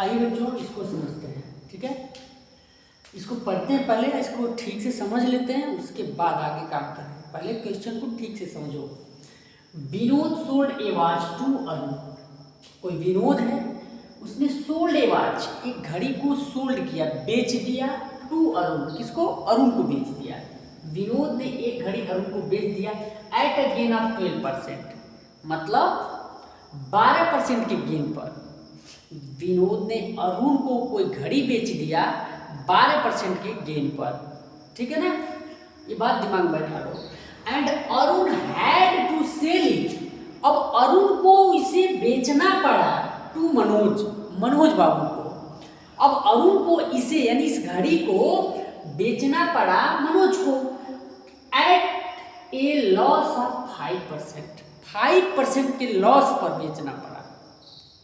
आइए बच्चों इसको समझते हैं, ठीक है। इसको पढ़ते हैं, पहले इसको ठीक से समझ लेते हैं, उसके बाद आगे काम करें। पहले क्वेश्चन को ठीक से समझो। Vinod sold a watch to Arun. कोई विनोद है, उसने सोल्ड ए वॉच, एक घड़ी को सोल्ड किया, बेच दिया, टू अरुण, किसको? अरुण को बेच दिया। विनोद ने एक घड़ी अरुण को बेच दिया एट अ गेन ऑफ 12%, मतलब 12% के गेन पर। विनोद ने अरुण को कोई घड़ी बेच दिया 12% के गेन पर, ठीक है ना। ये बात दिमाग में बैठा लो। And Arun had to sell it. अब अरुण को इसे बेचना पड़ा टू मनोज बाबू को। अब अरुण को इसे यानी इस घड़ी को बेचना पड़ा मनोज को एट ए लॉस ऑफ 5% के लॉस पर बेचना पड़ा।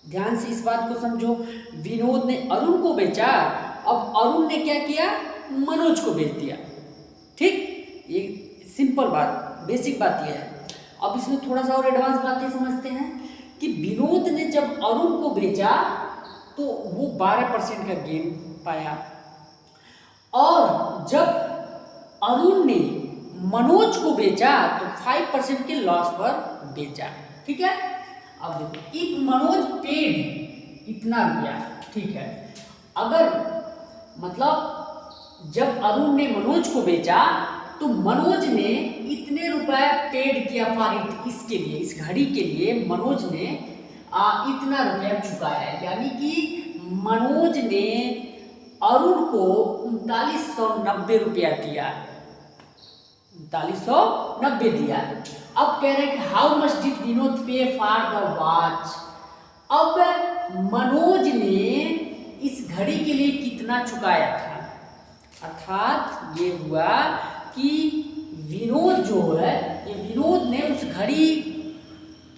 ध्यान से इस बात को समझो। विनोद ने अरुण को बेचा, अब अरुण ने क्या किया? मनोज को बेच दिया, ठीक। ये सिंपल बात, बेसिक बात यह है। अब इसमें थोड़ा सा और एडवांस बातें समझते हैं कि विनोद ने जब अरुण को बेचा तो वो 12% का गेन पाया, और जब अरुण ने मनोज को बेचा तो 5% के लॉस पर बेचा, ठीक है। अब देखो, इफ मनोज पेड इतना रुपया, ठीक है, अगर मतलब जब अरुण ने मनोज को बेचा तो मनोज ने इतने रुपए पेड किया फॉर इट, इसके लिए, इस घड़ी के लिए मनोज ने इतना रुपया चुकाया, यानी कि मनोज ने अरुण को 3990 रुपया दिया, 3990 दिया। अब कह रहे हैं कि हाउ मच डिड विनोद पे फॉर द वॉच। अब मनोज ने इस घड़ी के लिए कितना चुकाया था, अर्थात ये हुआ कि विनोद जो है, ये विनोद ने उस घड़ी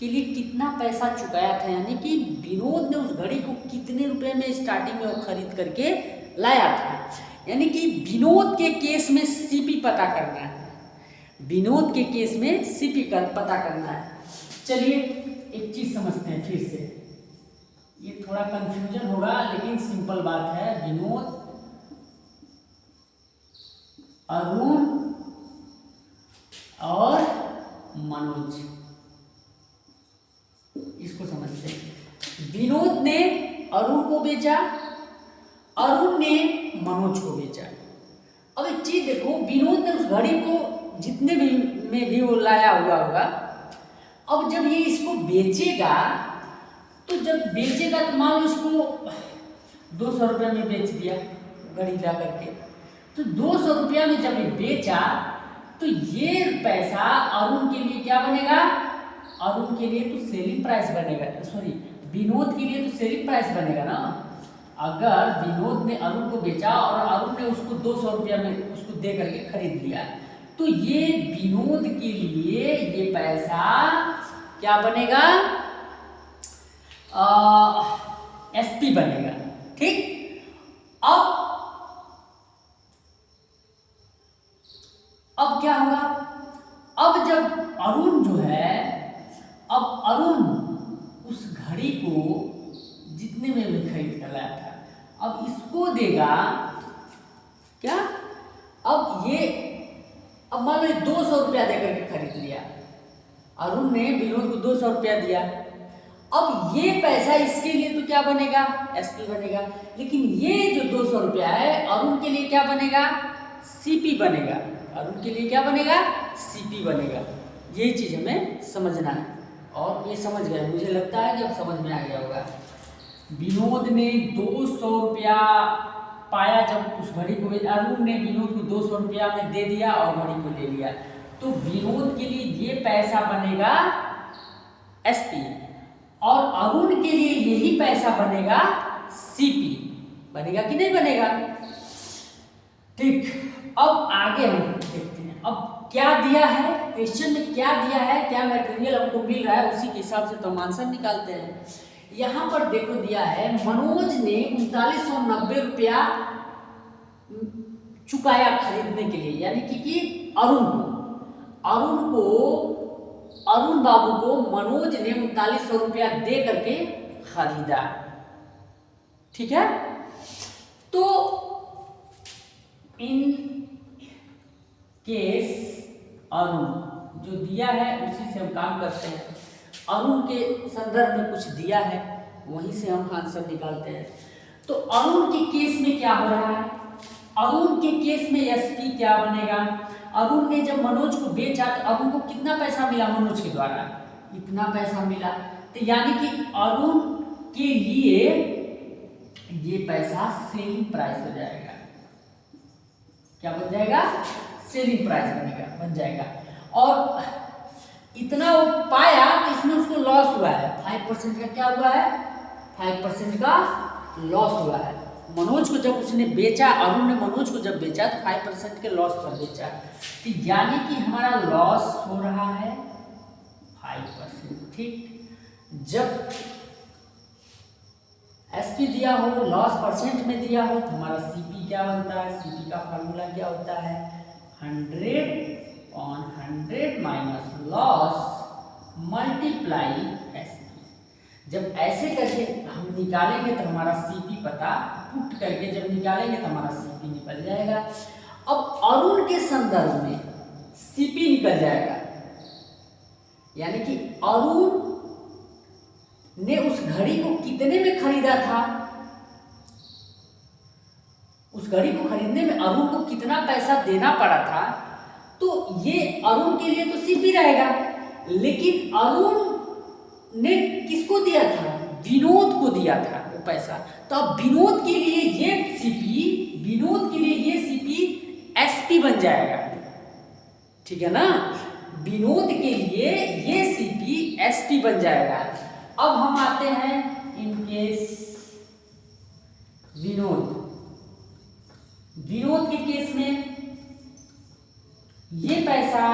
के लिए कितना पैसा चुकाया था, यानी कि विनोद ने उस घड़ी को कितने रुपए में स्टार्टिंग में खरीद करके लाया था। यानी कि विनोद के केस में सीपी पता करना है, विनोद के केस में सीपी का पता करना है। चलिए एक चीज समझते हैं फिर से, ये थोड़ा कंफ्यूजन होगा लेकिन सिंपल बात है। विनोद, अरुण और मनोज, इसको समझते हैं। विनोद ने अरुण को बेचा, अरुण ने मनोज को बेचा। अब एक चीज देखो, विनोद ने उस घड़ी को जितने भी में भी वो लाया हुआ होगा, अब जब ये इसको बेचेगा तो जब बेचेगा तो मान लो इसको 200 रुपये में बेच दिया घड़ी ला करके, तो 200 रुपया में जब ये बेचा तो ये पैसा अरुण के लिए क्या बनेगा? अरुण के लिए तो सेलिंग प्राइस बनेगा, सॉरी विनोद के लिए तो सेलिंग प्राइस बनेगा ना। अगर विनोद ने अरुण को बेचा और अरुण ने उसको 200 रुपया में उसको दे करके खरीद लिया, तो ये विनोद के लिए ये पैसा क्या बनेगा? एसपी बनेगा, ठीक। अब क्या होगा? अब जब अरुण जो है, अब अरुण उस घड़ी को जितने में भी खरीद कर लाया था, अब इसको देगा क्या? अब मान लो 200 रुपया देकर के खरीद लिया, अरुण ने विनोद को 200 रुपया दिया। अब ये पैसा इसके लिए तो क्या बनेगा? एसपी बनेगा। लेकिन ये जो 200 रुपया है अरुण के लिए क्या बनेगा? सीपी बनेगा। अरुण के लिए क्या बनेगा? सीपी बनेगा। यही चीज हमें समझना है, और ये समझ गए, मुझे लगता है कि अब समझ में आ गया होगा। विनोद ने 200 रुपया पाया जब उस घड़ी को, अरुण ने विनोद को 200 रुपया में दे दिया और घड़ी को ले लिया, तो विनोद के लिए ये पैसा बनेगा एसपी, और अरुण के लिए यही पैसा बनेगा सीपी। बनेगा कि नहीं बनेगा? ठीक। अब आगे हम देखते हैं, अब क्या दिया है क्वेश्चन में, क्या दिया है, क्या मटेरियल हमको मिल रहा है, उसी के हिसाब से तो हम आंसर निकालते हैं। यहाँ पर देखो दिया है, मनोज ने 3990 रुपया चुकाया खरीदने के लिए, यानी कि अरुण बाबू को मनोज ने 3900 रुपया दे करके खरीदा, ठीक है। तो इन केस अरुण जो दिया है उसी से हम काम करते हैं। अरुण के संदर्भ में कुछ दिया है, वहीं से हम आंसर निकालते हैं। तो अरुण के केस में क्या हो रहा है? अरुण के केस में एसपी क्या बनेगा? अरुण ने जब मनोज को बेचा तो अरुण को कितना पैसा मिला मनोज के द्वारा? इतना पैसा मिला। तो यानी कि अरुण के लिए ये पैसा सेलिंग प्राइस हो जाएगा। क्या बन जाएगा? सेलिंग प्राइस बन जाएगा। और इतना वो पाया तो इसमें उसको लॉस हुआ है, 5% का क्या हुआ है? 5% का लॉस हुआ है। मनोज को जब उसने बेचा, अरुण ने मनोज को जब बेचा तो 5% के लॉस पर बेचा। तो यानी कि हमारा लॉस हो रहा है 5%। ठीक, जब एसपी दिया हो, लॉस परसेंट में दिया हो, तो हमारा सीपी क्या बनता है? सीपी का फार्मूला क्या होता है? 100/100 माइनस लॉस मल्टीप्लाई एसपी। जब ऐसे करके हम निकालेंगे तो हमारा सीपी पता पुट करके जब निकालेंगे तो हमारा सीपी निकल जाएगा। अब अरुण के संदर्भ में सीपी निकल जाएगा, यानी कि अरुण ने उस घड़ी को कितने में खरीदा था? उस घड़ी को खरीदने में अरुण को कितना पैसा देना पड़ा था? तो ये अरुण के लिए तो सीपी रहेगा, लेकिन अरुण ने किसको दिया था? विनोद को दिया था वो पैसा। तो अब विनोद के लिए ये सीपी, विनोद के लिए ये सीपी एसपी बन जाएगा। ठीक है ना? विनोद के लिए ये सीपी एसपी बन जाएगा। अब हम आते हैं इन केस विनोद। विनोद के केस में ये पैसा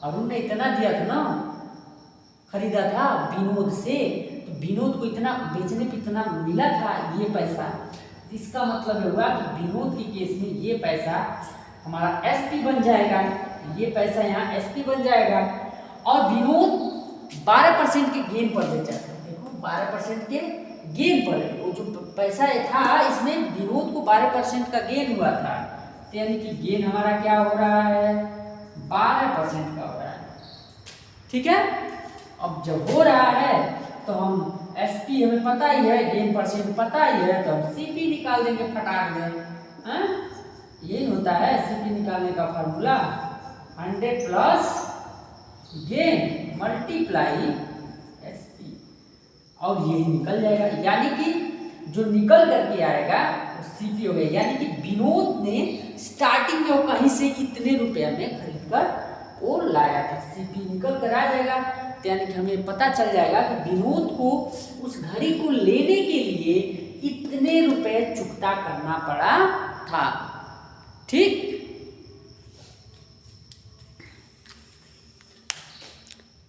अरुण ने इतना दिया था ना, खरीदा था विनोद से, तो विनोद को इतना बेचने पे इतना मिला था ये पैसा। इसका मतलब हुआ कि विनोद के केस में ये पैसा हमारा एसपी बन जाएगा। ये पैसा यहाँ एसपी बन जाएगा। और विनोद 12% के गेन पर बेचा था। देखो 12% के गेन पर, वो जो पैसा था इसमें विनोद को 12% का गेन हुआ था। तो यानी कि गेन हमारा क्या हो रहा है? 12% का हो रहा है। ठीक है। अब जब हो रहा है तो हम एसपी हमें पता ही है, गेन परसेंट पता ही है, तो हम सीपी निकाल देंगे फटाक दे। ये होता है सीपी निकालने का formula, 100 plus gain multiply SP, और यही निकल जाएगा। यानी कि जो निकल करके आएगा वो सीपी हो गया। यानी कि विनोद ने स्टार्टिंग में वो कहीं से कितने रुपया में खरीद कर वो लाया था, सीपी निकल कर आ जाएगा। यानी कि हमें पता चल जाएगा कि विनोद को उस घड़ी को लेने के लिए इतने रुपए चुकता करना पड़ा था। ठीक।